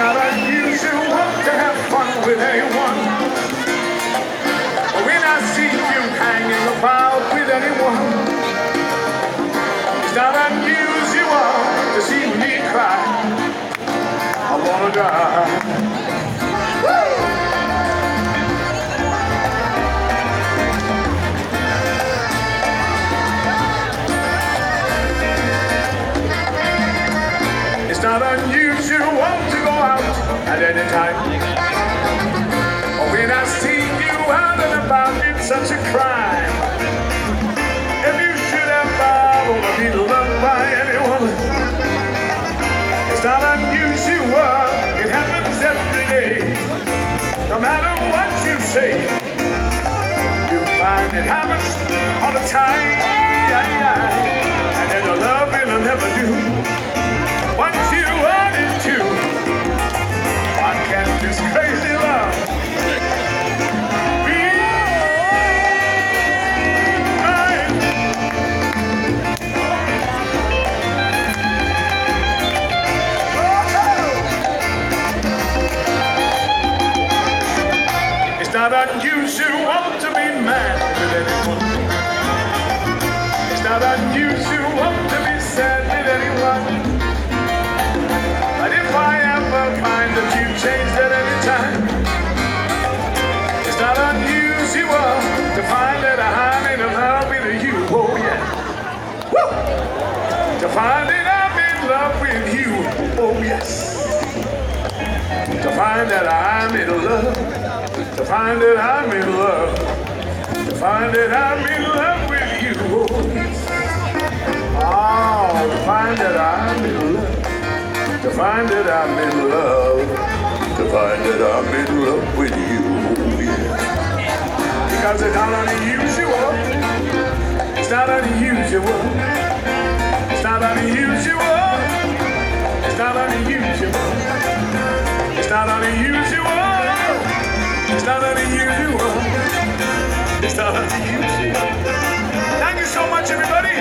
not unusual to have fun with anyone. When I see you hanging about with anyone, it's not unusual to see me cry. I wanna die. It's not unusual to go out at any time. When I see you out and about, it's such a crime. If you should ever be loved by anyone, it's not unusual, it happens every day. No matter what you say, you find it happens all the time. And then the love it'll never do. Once you want it to, why can't this crazy love be mine? It's not unusual to be mad with anyone. It's not unusual to be sad with anyone. But if I ever find that you've changed at any time, it's not unusual to find that I'm in love with you. Oh yeah. Woo! To find that I'm in love with you. Oh yes. To find that I'm in love. To find that I'm in love. To find that I'm in love with you. Oh yes. Oh, to find that I'm in love. To find that I'm in love, to find that I'm in love with you, yeah. Because it's not unusual, it's not unusual, it's not unusual, it's not unusual, it's not unusual, it's not unusual, it's not unusual. Thank you so much, everybody.